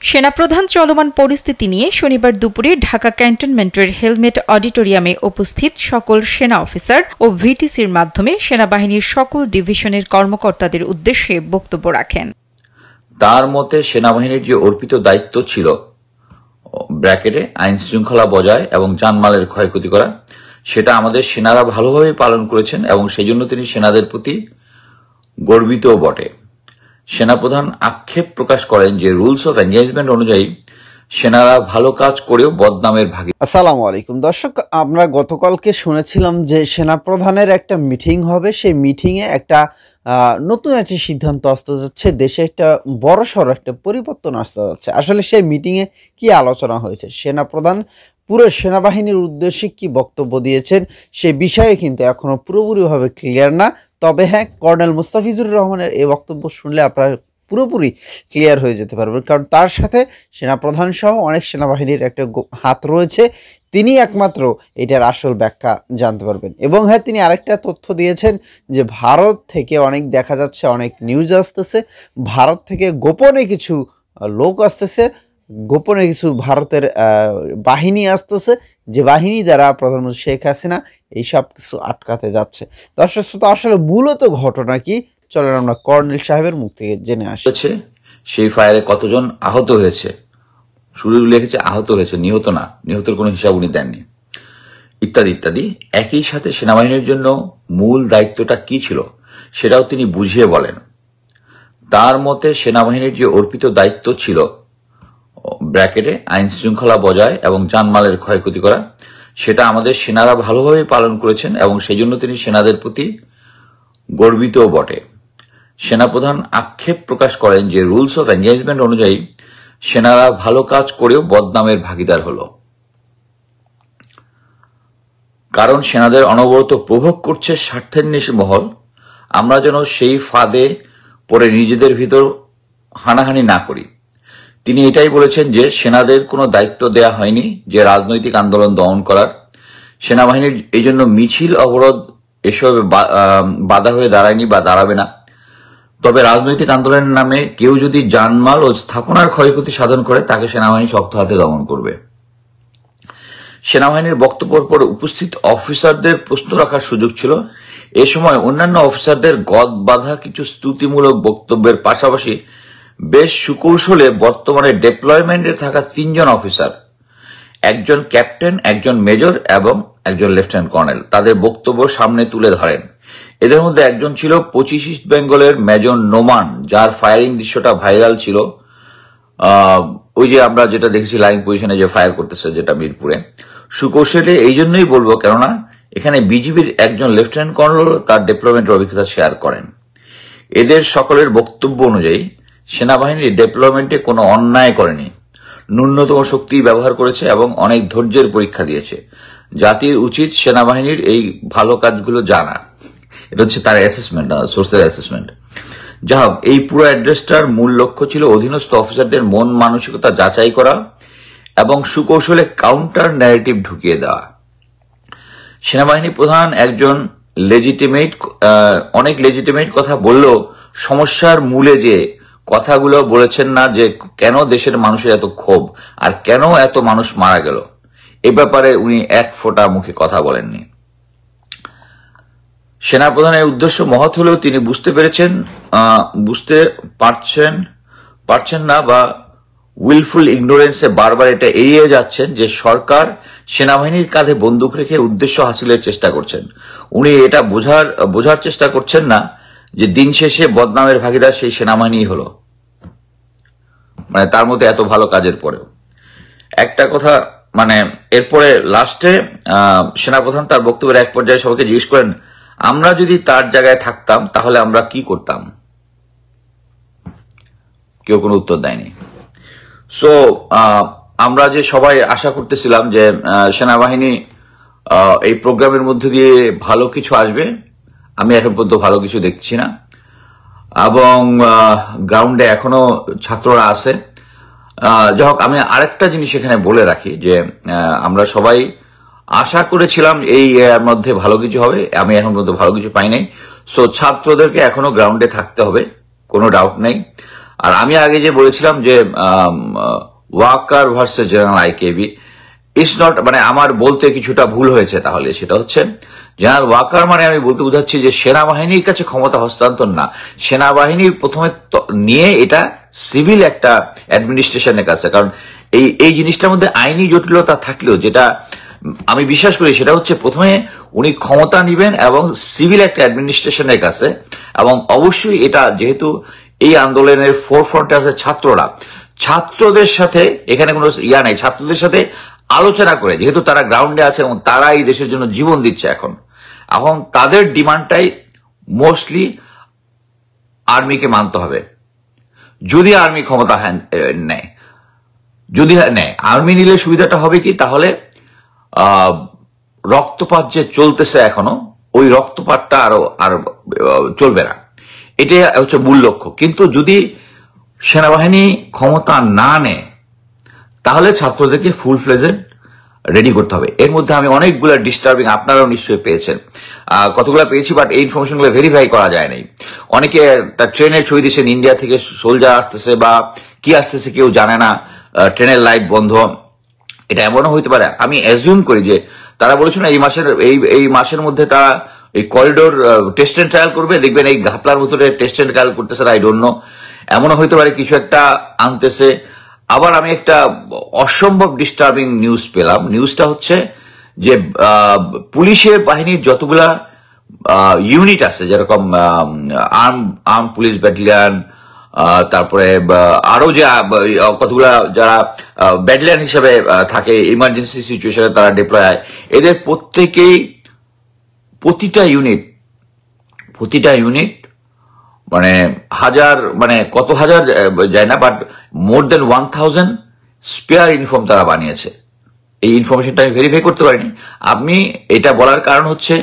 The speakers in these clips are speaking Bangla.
সেনাপ্রধান চলমান পরিস্থিতি নিয়ে শনিবার দুপুরে ঢাকা ক্যান্টনমেন্টের হেলমেট অডিটোরিয়ামে উপস্থিত সকল সেনা অফিসার ও ভিটিসির মাধ্যমে সেনাবাহিনীর সকল ডিভিশনের কর্মকর্তাদের উদ্দেশ্যে বক্তব্য রাখেন। তার মতে সেনাবাহিনীর যে অর্পিত দায়িত্ব ছিল ব্র্যাকেটে আইন শৃঙ্খলা বজায় এবং জানমালের ক্ষয়ক্ষতি করা, সেটা আমাদের সেনারা ভালোভাবে পালন করেছেন এবং সেই জন্য তিনি সেনাদের প্রতি গর্বিতও বটে। সেনাপ্রধান আক্ষেপ প্রকাশ করেন যে রুলস অফ এনগেজমেন্ট অনুযায়ী সেনারা ভালো কাজ করেও বদনামের ভাগী। আসসালামু আলাইকুম দর্শক, আমরা গতকালকে শুনেছিলাম যে সেনাপ্রধানের একটা মিটিং হবে। সেই মিটিংয়ে একটা নতুন একটি সিদ্ধান্ত আসতে যাচ্ছে, দেশে একটা বড়সড় একটা পরিবর্তন আসতে যাচ্ছে। আসলে সেই মিটিংয়ে কি আলোচনা হয়েছে, সেনাপ্রধান পুরো সেনাবাহিনীর উদ্দেশ্যে কি বক্তব্য দিয়েছেন, সে বিষয়ে কিন্তু এখনো পুরোপুরিভাবে ক্লিয়ার না। তবে হ্যাঁ, কর্নেল মুস্তাফিজুর রহমানের এই বক্তব্য শুনলে আপনারা পুরোপুরি ক্লিয়ার হয়ে যেতে পারবেন, কারণ তার সাথে সেনাপ্রধান সহ অনেক সেনাবাহিনীর একটা হাত রয়েছে। তিনি একমাত্র এটার আসল ব্যাখ্যা জানতে পারবেন। এবং হ্যাঁ, তিনি আরেকটা তথ্য দিয়েছেন যে ভারত থেকে অনেক দেখা যাচ্ছে, অনেক নিউজ আসতেছে, ভারত থেকে গোপনে কিছু লোক আসতেছে, গোপনে কিছু ভারতের বাহিনী আসতেছে, যে বাহিনী দ্বারা প্রধানমন্ত্রী শেখ হাসিনা এইসব কিছু আটকাতে যাচ্ছে। দর্শক শ্রোতা, আসলে মূলত ঘটনা কি, চলেন আমরা কর্নেল সাহেবের মুখ থেকে জেনে আসি। সেই ফায়ারে কতজন আহত হয়েছে, শুরু লিখেছে আহত হয়েছে, নিহত না, নিহতের কোনো হিসাব উনি দেননি, ইত্যাদি ইত্যাদি। একই সাথে সেনাবাহিনীর জন্য মূল দায়িত্বটা কি ছিল সেটাও তিনি বুঝিয়ে বলেন। তার মতে সেনাবাহিনীর যে অর্পিত দায়িত্ব ছিল ব্র্যাকেটে আইন শৃঙ্খলা বজায় এবং জানমালের ক্ষয়ক্ষতি করা, সেটা আমাদের সেনারা ভালোভাবে পালন করেছেন এবং সেই জন্য তিনি সেনাদের প্রতি গর্বিতও বটে। সেনাপ্রধান আক্ষেপ প্রকাশ করেন যে রুলস অফ এনগেজমেন্ট অনুযায়ী সেনারা ভালো কাজ করেও বদনামের ভাগিদার হল, কারণ সেনাদের অনবরত প্রভোগ করছে স্বার্থের নিশ মহল। আমরা যেন সেই ফাঁদে পরে নিজেদের ভিতর হানাহানি না করি। তিনি এটাই বলেছেন যে সেনাদের কোনো দায়িত্ব দেয়া হয়নি যে রাজনৈতিক আন্দোলন দমন করার। সেনাবাহিনীর এই জন্য মিছিল অবরোধ এসব বাধা হয়ে দাঁড়ায়নি বা দাঁড়াবে না। তবে রাজনৈতিক আন্দোলনের নামে কেউ যদি জানমাল ও স্থাপনার ক্ষয়ক্ষতি সাধন করে, তাকে সেনাবাহিনী শক্ত হাতে দমন করবে। সেনাবাহিনীর বক্তব্যের পর উপস্থিত অফিসারদের প্রশ্ন রাখার সুযোগ ছিল। এ সময় অন্যান্য অফিসারদের গদ বাঁধা কিছু স্তুতিমূলক বক্তব্যের পাশাপাশি বেশ সুকৌশলে বর্তমানে ডেপ্লয়মেন্টে থাকা 3 জন অফিসার, একজন ক্যাপ্টেন, একজন মেজর এবং একজন লেফটেন্যান্ট কর্নেল, তাদের বক্তব্য সামনে তুলে ধরেন। এদের মধ্যে একজন ছিল 25 ইস্ট বেঙ্গলের মেজর নোমান, যার ফায়ারিং দৃশ্যটা ভাইরাল ছিল। ওই যে আমরা যেটা দেখেছি লাইন পজিশনে যে ফায়ার করতেছে, যেটা মিরপুরে। সুকৌশলে এই জন্যই বলবো কেননা এখানে বিজিবির একজন লেফটেন্যান্ট কর্নেল তার ডেপ্লয়মেন্টের অভিজ্ঞতা শেয়ার করেন। এদের সকলের বক্তব্য অনুযায়ী সেনাবাহিনী ডেপ্লয়মেন্টে কোনো অন্যায় করেনি, ন্যূনতম শক্তি ব্যবহার করেছে এবং অনেক ধৈর্যের পরীক্ষা দিয়েছে। জাতির উচিত সেনাবাহিনীর এই ভালো কাজগুলো জানা। এটা হচ্ছে তার অ্যাসেসমেন্ট, সোর্সের অ্যাসেসমেন্ট। যা হোক, এই পুরো অ্যাড্রেসটার মূল লক্ষ্য ছিল অধীনস্থ অফিসারদের মন মানসিকতা যাচাই করা এবং সুকৌশলে কাউন্টার ন্যারেটিভ ঢুকিয়ে দেওয়া। সেনাবাহিনী প্রধান একজন অনেক লেজিটিমেট কথা বললেও সমস্যার মূলে যে কথাগুলো বলেছেন না, যে কেন দেশের মানুষের এত ক্ষোভ আর কেন এত মানুষ মারা গেল, এ ব্যাপারে উনি এক ফোঁটা মুখে কথা বলেননি। সেনাপ্রধানের উদ্দেশ্য মহৎ হলেও তিনি বুঝতে পারছেন না বা উইলফুল ইগনোরেন্সে বারবার এটা এড়িয়ে যাচ্ছেন যে সরকার সেনাবাহিনীর কাঁধে বন্দুক রেখে উদ্দেশ্য হাসিলের চেষ্টা করছেন। উনি এটা বোঝার চেষ্টা করছেন না যে দিন শেষে বদনামের ভাগিদার সেই সেনাবাহিনী হলো, মানে তার মধ্যে এত ভালো কাজের পরেও। একটা কথা, মানে এরপরে লাস্টে সেনাপ্রধান তার বক্তব্যের এক পর্যায়ে সবাইকে জিজ্ঞেস করেন, আমরা যদি তার জায়গায় থাকতাম তাহলে আমরা কি করতাম? কেউ কোনো উত্তর দেয়নি। সো আমরা যে সবাই আশা করতেছিলাম যে সেনাবাহিনী এই প্রোগ্রামের মধ্যে দিয়ে ভালো কিছু আসবে, আমি এখন পর্যন্ত ভালো কিছু দেখছি না। এবং গ্রাউন্ডে এখনো ছাত্ররা আছে। যাই হোক, আমি আরেকটা জিনিস এখানে বলে রাখি যে আমরা সবাই আশা করেছিলাম এই মধ্যে ভালো কিছু হবে, আমি এখন পর্যন্ত ভালো কিছু পাই নাই। সো ছাত্রদেরকে এখনো গ্রাউন্ডে থাকতে হবে, কোনো ডাউট নেই। আর আমি আগে যে বলেছিলাম যে Waker versus general IKB, it's not, মানে আমার বলতে কিছুটা ভুল হয়েছে। তাহলে সেটা হচ্ছে জেনারেল ওয়াকার মানে আমি বলতে বোঝাচ্ছি যে সেনাবাহিনীর কাছে ক্ষমতা হস্তান্তর না, সেনাবাহিনী প্রথমে নিয়ে এটা সিভিল একটা অ্যাডমিনিস্ট্রেশনের কাছে। কারণ এই জিনিসটার মধ্যে আইনি জটিলতা থাকলেও যেটা আমি বিশ্বাস করি সেটা হচ্ছে প্রথমে উনি ক্ষমতা নিবেন এবং সিভিল একটা অ্যাডমিনিস্ট্রেশনের কাছে। এবং অবশ্যই এটা যেহেতু এই আন্দোলনের ফোরফ্রন্টে আছে ছাত্ররা, ছাত্রদের সাথে এখানে কোনো ইয়া নাই, ছাত্রদের সাথে আলোচনা করে, যেহেতু তারা গ্রাউন্ডে আছে এবং তারা এই দেশের জন্য জীবন দিচ্ছে এখন তাদের ডিমান্ডটাই মোস্টলি আর্মিকে মানতে হবে। যদি আর্মি ক্ষমতা নেয়, যদি নেয়, আর্মি নিলে সুবিধাটা হবে কি, তাহলে রক্তপাত যে চলতেছে এখনো, ওই রক্তপাতটা আর চলবে না, এটাই হচ্ছে মূল লক্ষ্য। কিন্তু যদি সেনাবাহিনী ক্ষমতা না নেয় তাহলে ছাত্রদেরকে ফুল ফ্লেজেড রেডি করতে হবে। এর মধ্যে আমি অনেকগুলো ডিস্টার্বিং, আপনারাও নিশ্চয়ই পেয়েছেন, কতগুলো পেয়েছি, বাট এই ইনফরমেশনগুলো ভেরিফাই করা যায় নাই। অনেকে ট্রেনের ছবি দিয়েছেন, ইন্ডিয়া থেকে সোলজার আসতেছে বা কি আসতেছে কেউ জানে না, ট্রেনের লাইট বন্ধ, এটা এমনও হইতে পারে। আমি অ্যাজিউম করি যে তারা বলেছিল এই মাসের মধ্যে তারা এই করিডোর টেস্ট এন্ড ট্রায়াল করবে, দেখবেন এই ঘাপলার ভিতরে টেস্ট এন্ড ট্রায়াল করতেছে, আই ডোন্ট নো, এমনও হইতে পারে কিছু একটা আনতেছে। আবার আমি একটা অসম্ভব ডিস্টার্বিং নিউজ পেলাম। নিউজটা হচ্ছে যে পুলিশের বাহিনীর যতগুলা ইউনিট আছে, যেরকম আর্ম পুলিশ ব্যাটালিয়ন, তারপরে আরো যে কতগুলা যারা ব্যাটালিয়ন হিসেবে থাকে ইমার্জেন্সি সিচুয়েশনে তারা ডিপ্লয় হয়, এদের প্রতিটা ইউনিট মানে হাজার, মানে কত হাজার যায় না, but more than 1000 spare uniform তারা বানিয়েছে। এই ইনফরমেশনটা আমি ভেরিফাই করতে পারিনি। আমি এটা বলার কারণ হচ্ছে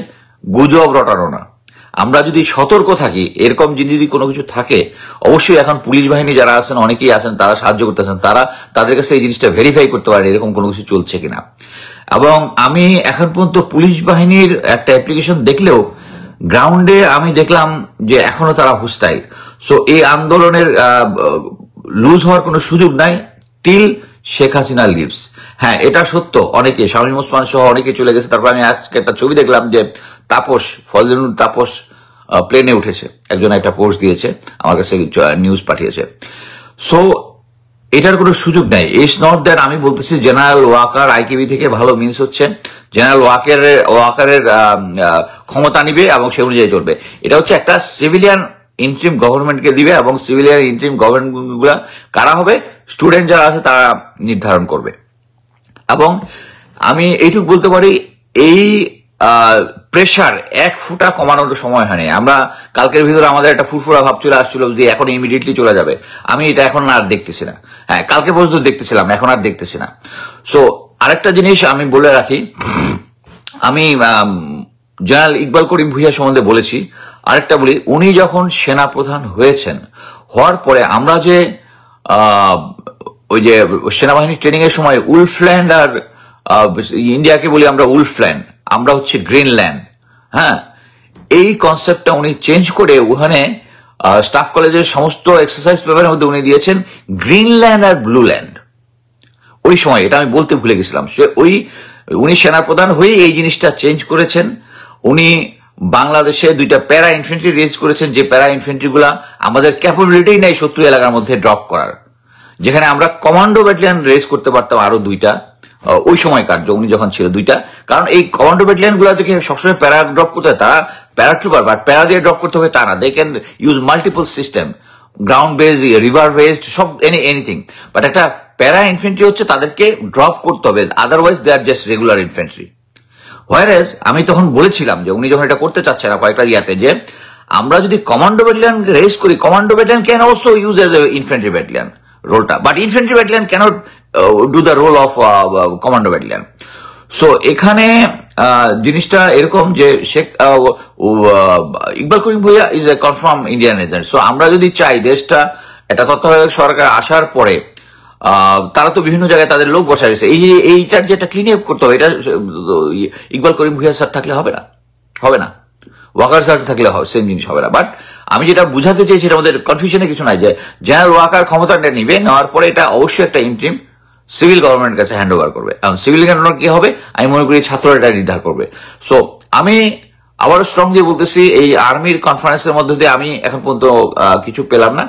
গুজব রটানো না। আমরা যদি সতর্ক থাকি, এরকম যদি কোনো কিছু থাকে, অবশ্যই এখন পুলিশ বাহিনী যারা আছেন, অনেকেই আছেন, তারা সাহায্য করতেছেন, তাদের কাছে এই জিনিসটা ভেরিফাই করতে পারেন এরকম কোনো কিছু চলছে কিনা। এবং আমি এখন পর্যন্ত পুলিশ বাহিনীর একটা অ্যাপ্লিকেশন দেখলেও গ্রাউন্ডে আমি দেখলাম যে এখনো তারা হুস্টাইল। সো এই আন্দোলনের লুজ হওয়ার কোনো সুযোগ নাই টিল শেখ হাসিনা লিভস। হ্যাঁ, এটা সত্য, অনেকে, শামীম ওসমান সহ অনেকে চলে গেছে। তারপর আমি আজকে একটা ছবি দেখলাম যে ফজলুল তাপস প্লেনে উঠেছে, একজন একটা পোস্ট দিয়েছে আমার কাছে, নিউজ পাঠিয়েছে। সো এটার কোনো সুযোগ নাই। ইটস নট দ্যাট আমি বলতেছি জেনারেল ওয়াকার আইকেবি থেকে ভালো, মিন্স হচ্ছে জেনারেল ওয়াকারের ক্ষমতা নিবে এবং সে অনুযায়ী চলবে। এটা হচ্ছে একটা সিভিলিয়ান ইন্টারিম গভর্নমেন্টকে দিবে এবং সিভিলিয়ান ইন্টারিম গভর্নমেন্ট গুলা কারা হবে, স্টুডেন্ট যারা আছে তারা নির্ধারণ করবে। এবং আমি এইটুকু বলতে পারি, এই প্রেশার এক ফুটা কমানোর সময় হয়নি। আমরা কালকের ভিতরে আমাদের একটা ফুরফুরা ভাব চলে আসছিল যে এখন ইমিডিয়েটলি চলে যাবে, আমি এটা এখন আর দেখতেছি না। হ্যাঁ, কালকে পর্যন্ত দেখতেছিলাম, এখন আর দেখতেছি না। সো আরেকটা জিনিস আমি বলে রাখি, আমি জেনারেল ইকবাল করিম ভুঁইয়া সম্বন্ধে বলেছি, আরেকটা বলি, উনি যখন সেনা প্রধান হয়েছেন, হওয়ার পরে আমরা যে ওই যে সেনাবাহিনী ট্রেনিং এর সময় উলফল্যান্ড আর ইন্ডিয়াকে বলি আমরা উলফল্যান্ড, আমরা হচ্ছে গ্রিনল্যান্ড, হ্যাঁ, এই কনসেপ্টটা উনি চেঞ্জ করে ওখানে স্টাফ কলেজের সমস্ত এক্সারসাইজ পেপারের মধ্যে উনি দিয়েছেন গ্রিনল্যান্ড আর ব্লুল্যান্ড। ওই সময় এটা আমি বলতে ভুলে গেছিলাম। উনি সেনাপ্রধান হয়ে এই জিনিসটা চেঞ্জ করেছেন। উনি বাংলাদেশে 2টা প্যারা ইনফেন্ট্রি রেজ করেছেন, যে প্যারা ইনফেন্ট্রি গুলা আমাদের ক্যাপাবিলিটি নাই শত্রু এলাকার মধ্যে ড্রপ করার, যেখানে আমরা কমান্ডো ব্যাটালিয়ন রেজ করতে পারতাম আরো 2টা ওই সময় কার্য উনি যখন ছিল 2টা। কারণ এই কমান্ডো ব্যাটালিয়ন গুলা থেকে সবসময় প্যারা ড্রপ করতে হয়, তারা প্যারাট্রুপার, বাট প্যারা দিয়ে ড্রপ করতে হবে তা না, they can use multiple system, ground based, river based, সব এনিথিং। বাট একটা প্যারা ইনফেন্ট্রি হচ্ছে তাদেরকে ড্রপ করতে হবে, otherwise they are just regular infantry. Whereas আমি তখন বলেছিলাম যে উনি যখন এটা করতে চাচ্ছে না কয়েকটা ইয়াতে, যে আমরা যদি কমান্ডো ব্যাটালিয়ন রেজ করি, commando battalion can also use as a infantry battalion রোলটা, but infantry battalion can't do the role of commando battalion. So এখানে জিনিসটা এরকম যে Sheikh Iqbal Karim Bhuiyan is a confirm Indian agent. So আমরা যদি চাই দেশটা একটা তত্ত্বাবধায়ক সরকার আসার পরে, তারা তো বিভিন্ন জায়গায় তাদের লোক বসা গেছে, এইটার যে একটা ক্লিন আপ করতে হবে, এটা ইকবাল করিম ভুঁইয়া স্যার থাকলে হবে না, ওয়াকার স্যার থাকলে সেম জিনিস হবে না। বাট আমি যেটা বুঝাতে চাইছি এর মধ্যে কনফিউশনে কিছু নাই, যে জেনারেল ওয়াকার ক্ষমতাটা নিবে, নেওয়ার পরে এটা অবশ্যই একটা ইন্টারিম সিভিল গভর্নমেন্টের কাছে হ্যান্ড ওভার করবে। কারণ সিভিল গভর্নমেন্ট কি হবে, আমি মনে করি ছাত্ররা এটা নির্ধার করবে। সো আমি আবারও স্ট্রংলি বলতেছি, এই আর্মির কনফারেন্সের মধ্যে দিয়ে আমি এখন পর্যন্ত কিছু পেলাম না।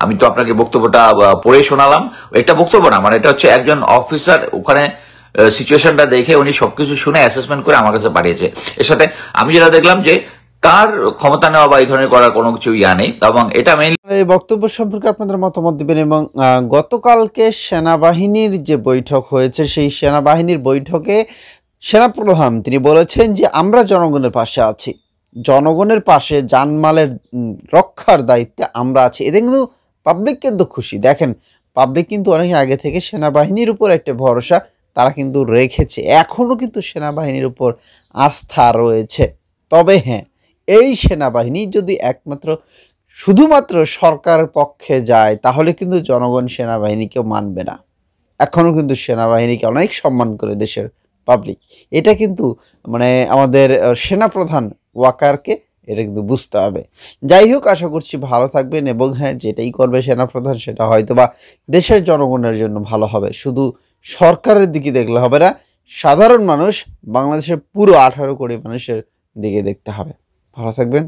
আমি তো আপনাকে বক্তব্যটা পড়ে শোনালাম, একটা বক্তব্য না, মানে এটা হচ্ছে একজন অফিসার ওখানে সিচুয়েশনটা দেখে উনি সবকিছু শুনে অ্যাসেসমেন্ট করে আমার কাছে পাঠিয়েছে। এর সাথে আমি যেটা দেখলাম যে কার ক্ষমতা নেওয়া বা এই ধরনের করার কোনো কিছু নেই, এবং এটা মেইনলি এই বক্তব্য সম্পর্কে আপনাদের মতামত দিবেন। এবং গতকালকে সেনাবাহিনীর যে বৈঠক হয়েছে, সেই সেনাবাহিনীর বৈঠকে সেনাপ্রধান তিনি বলেছেন যে আমরা জনগণের পাশে আছি, জনগণের পাশে জানমালের রক্ষার দায়িত্বে আমরা আছি। এতে কিন্তু পাবলিক কিন্তু খুশি। দেখেন, পাবলিক কিন্তু অনেক আগে থেকে সেনাবাহিনীর উপর একটা ভরসা তারা কিন্তু রেখেছে, এখনও কিন্তু সেনাবাহিনীর উপর আস্থা রয়েছে। তবে হ্যাঁ, এই সেনাবাহিনী যদি একমাত্র শুধুমাত্র সরকারের পক্ষে যায়, তাহলে কিন্তু জনগণ সেনাবাহিনীকেও মানবে না। এখনও কিন্তু সেনাবাহিনীকে অনেক সম্মান করে দেশের পাবলিক। এটা কিন্তু মানে আমাদের সেনাপ্রধান ওয়াকারকে এটা কিন্তু বুঝতে হবে। যাই হোক, আশা করছি ভালো থাকবেন, এবং হ্যাঁ, যেটাই করবে সেনাপ্রধান সেটা হয়তো বা দেশের জনগণের জন্য ভালো হবে। শুধু সরকারের দিকে দেখলে হবে না, সাধারণ মানুষ, বাংলাদেশের পুরো 18 কোটি মানুষের দিকে দেখতে হবে। ভালো থাকবেন।